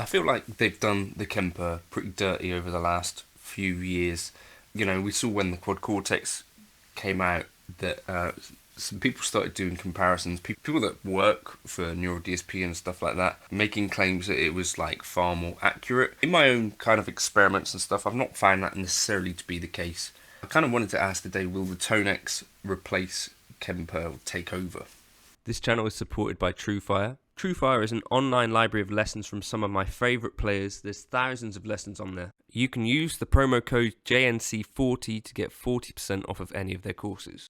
I feel like they've done the Kemper pretty dirty over the last few years. You know, we saw when the Quad Cortex came out that some people started doing comparisons. People that work for Neural DSP and stuff like that, making claims that it was like far more accurate. In my own kind of experiments and stuff, I've not found that necessarily to be the case. I kind of wanted to ask today, will the ToneX replace Kemper or take over? This channel is supported by TrueFire. TrueFire is an online library of lessons from some of my favourite players. There's thousands of lessons on there. You can use the promo code JNC40 to get 40% off of any of their courses.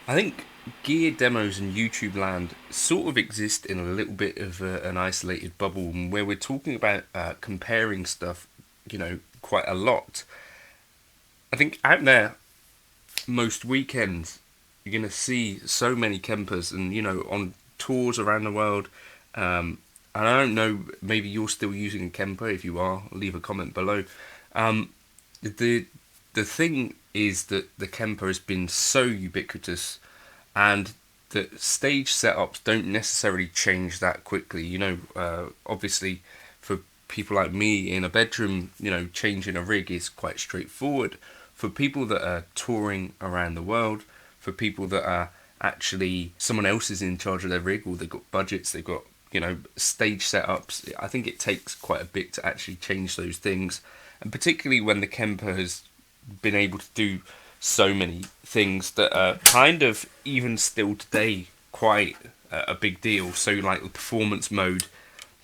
I think gear demos in YouTube land sort of exist in a little bit of an isolated bubble, and where we're talking about comparing stuff, quite a lot. I think out there, most weekends, you're going to see so many Kempers, and on tours around the world. And I don't know, maybe you're still using a Kemper. If you are, leave a comment below. The thing is that the Kemper has been so ubiquitous, and the stage setups don't necessarily change that quickly. Obviously, for people like me in a bedroom, changing a rig is quite straightforward. For people that are touring around the world, for people that are actually someone else is in charge of their rig, or they've got budgets, they've got stage setups, I think it takes quite a bit to actually change those things, and particularly when the Kemper has been able to do so many things that are kind of, even still today, quite a big deal. So like the performance mode,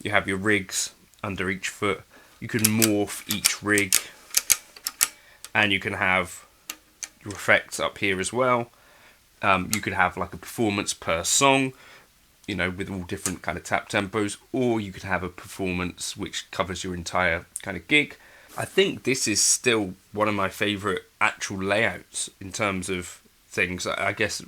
you have your rigs under each foot, you can morph each rig, and you can have your effects up here as well. You could have like a performance per song, with all different kind of tap tempos, or you could have a performance which covers your entire kind of gig. I think this is still one of my favourite actual layouts in terms of things. I guess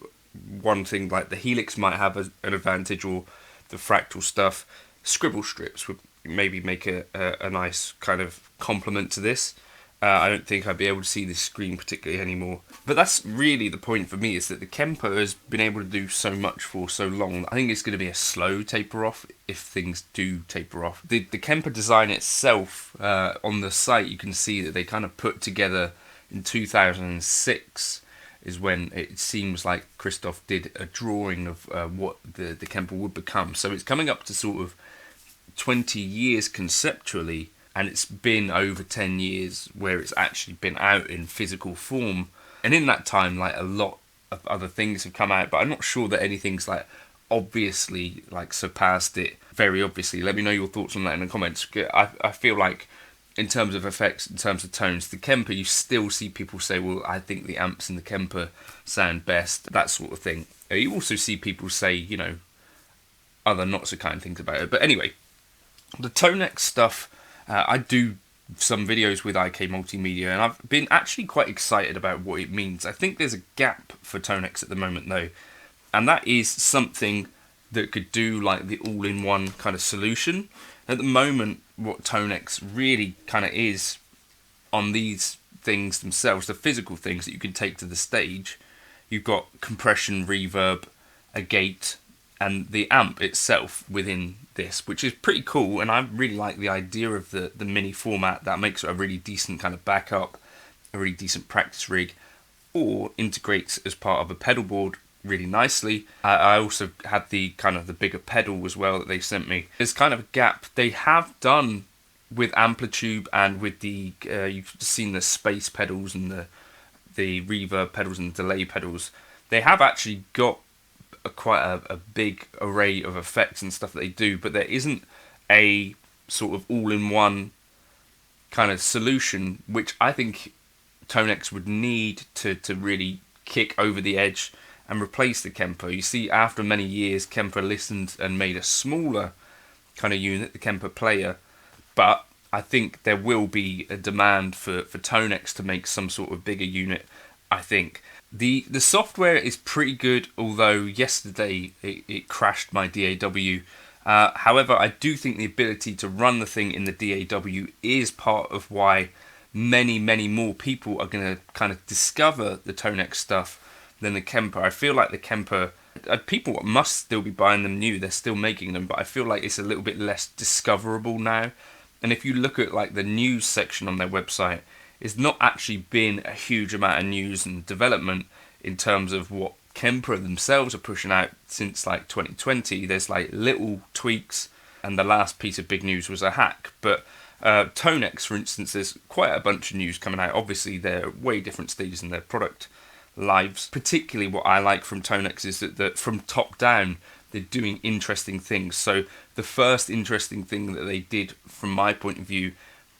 one thing like the Helix might have an advantage, or the fractal stuff. Scribble strips would maybe make a nice kind of complement to this. I don't think I'd be able to see this screen particularly anymore. But that's really the point for me, is that the Kemper has been able to do so much for so long. I think it's going to be a slow taper off if things do taper off. The Kemper design itself, on the site, you can see that they kind of put together in 2006 is when it seems like Christoph did a drawing of what the Kemper would become. So it's coming up to sort of 20 years conceptually, and it's been over 10 years where it's actually been out in physical form. And in that time, like, a lot of other things have come out, but I'm not sure that anything's like obviously like surpassed it very obviously. Let me know your thoughts on that in the comments. I feel like in terms of effects, in terms of tones, the Kemper, you still see people say, well, I think the amps in the Kemper sound best, that sort of thing. You also see people say, other not so kind things about it. But anyway, the ToneX stuff, I do some videos with IK Multimedia, and I've been actually quite excited about what it means. I think there's a gap for ToneX at the moment, though, and that is something that could do like the all-in-one kind of solution. At the moment, what ToneX really kind of is on these things themselves, the physical things that you can take to the stage, you've got compression, reverb, a gate, and the amp itself within this, which is pretty cool. And I really like the idea of the mini format. That makes it a really decent kind of backup, a really decent practice rig, or integrates as part of a pedal board really nicely. I also had the kind of the bigger pedal as well that they sent me. There's kind of a gap. They have done with Amplitude and with the you've seen the space pedals and the reverb pedals and the delay pedals. They have actually got quite a big array of effects and stuff that they do, but there isn't a sort of all-in-one kind of solution, which I think ToneX would need to really kick over the edge and replace the Kemper. You see, after many years, Kemper listened and made a smaller kind of unit, the Kemper Player, but I think there will be a demand for ToneX to make some sort of bigger unit, I think. The software is pretty good, although yesterday it crashed my DAW. However, I do think the ability to run the thing in the DAW is part of why many more people are going to kind of discover the ToneX stuff than the Kemper. I feel like the Kemper, people must still be buying them new, they're still making them, but I feel like it's a little bit less discoverable now. And if you look at like the news section on their website, it's not actually been a huge amount of news and development in terms of what Kemper themselves are pushing out since like 2020. There's like little tweaks, and the last piece of big news was a hack. But ToneX, for instance, there's quite a bunch of news coming out. Obviously, they're way different stages in their product lives. Particularly what I like from ToneX is that from top down, they're doing interesting things. So the first interesting thing that they did, from my point of view,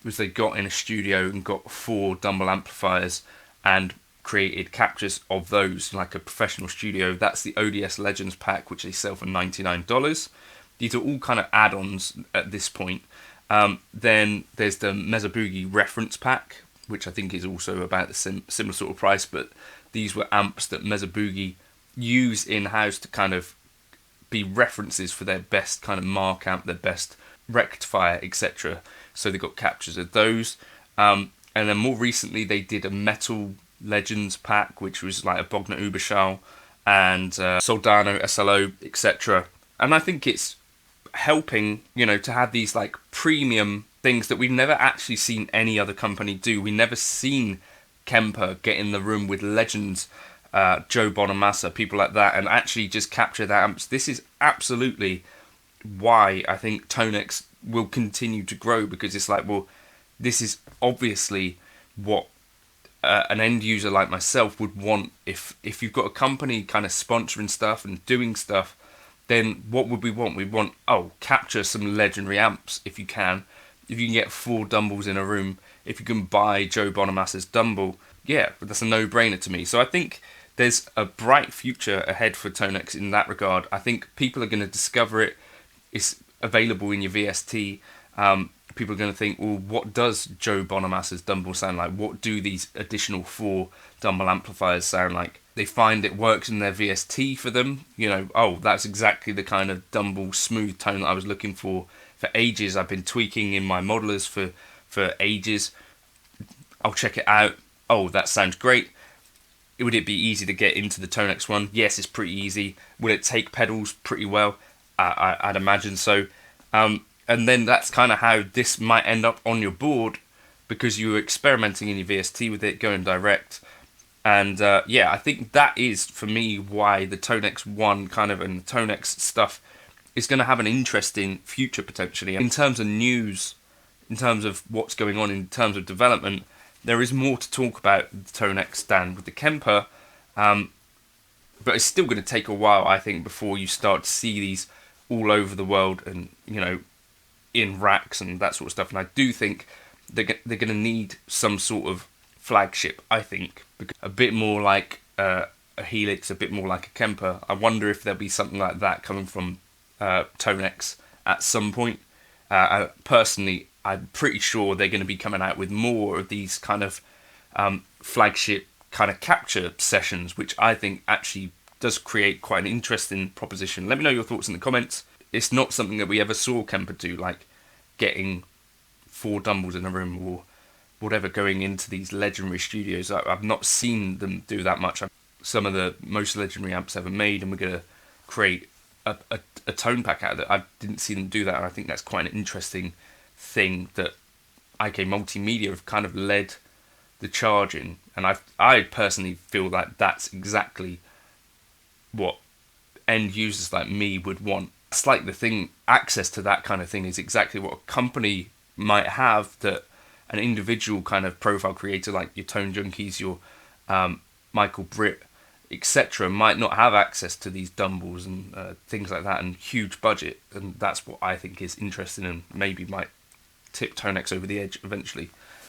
was they got in a studio and got 4 Dumble amplifiers and created captures of those like a professional studio. That's the ODS Legends pack, which they sell for $99. These are all kind of add-ons at this point. Then there's the Mesa Boogie reference pack, which I think is also about the similar sort of price, but these were amps that Mesa Boogie use in-house to kind of be references for their best kind of mark amp, their best rectifier, etc. So they got captures of those. And then more recently, they did a Metal Legends pack, which was like a Bogner Uberschall and Soldano SLO, etc. And I think it's helping, to have these like premium things that we've never actually seen any other company do. We never seen Kemper get in the room with legends, Joe Bonamassa, people like that, and actually just capture their amps. This is absolutely why I think ToneX will continue to grow, because it's like, well, this is obviously what an end user like myself would want. If you've got a company kind of sponsoring stuff and doing stuff, then what would we want? We want, capture some legendary amps if you can. If you can get 4 Dumbles in a room, if you can buy Joe Bonamassa's Dumble, yeah, that's a no-brainer to me. So I think there's a bright future ahead for ToneX in that regard. I think people are going to discover it. It's available in your VST. People are going to think, well, what does Joe Bonamassa's Dumble sound like? What do these additional 4 Dumble amplifiers sound like? They find it works in their VST for them. You know, oh, that's exactly the kind of Dumble smooth tone that I was looking for ages. I've been tweaking in my modelers for ages. I'll check it out. Oh, that sounds great. Would it be easy to get into the ToneX one? Yes, it's pretty easy. Will it take pedals pretty well? I'd imagine so. And then that's kind of how this might end up on your board, because you were experimenting in your VST with it, going direct. And yeah, I think that is, for me, why the ToneX 1 kind of and the ToneX stuff is going to have an interesting future potentially. In terms of news, in terms of what's going on, in terms of development, there is more to talk about the ToneX than with the Kemper. But it's still going to take a while, I think, before you start to see these all over the world and, you know, in racks and that sort of stuff. And I do think they're going to need some sort of flagship, I think, a bit more like a Helix, a bit more like a Kemper. I wonder if there'll be something like that coming from ToneX at some point. Personally, I'm pretty sure they're going to be coming out with more of these kind of flagship kind of capture sessions, which I think actually does create quite an interesting proposition. Let me know your thoughts in the comments. It's not something that we ever saw Kemper do, like getting 4 Dumbles in a room or whatever, going into these legendary studios. I've not seen them do that much. Some of the most legendary amps ever made, and we're going to create a tone pack out of it. I didn't see them do that, and I think that's quite an interesting thing that IK Multimedia have kind of led the charge in. And I personally feel that that's exactly what end users like me would want. It's like the thing, access to that kind of thing is exactly what a company might have that an individual kind of profile creator like your Tone Junkies, your Michael Britt, etc. might not have access to these Dumbles and things like that, and huge budget. And that's what I think is interesting and maybe might tip ToneX over the edge eventually.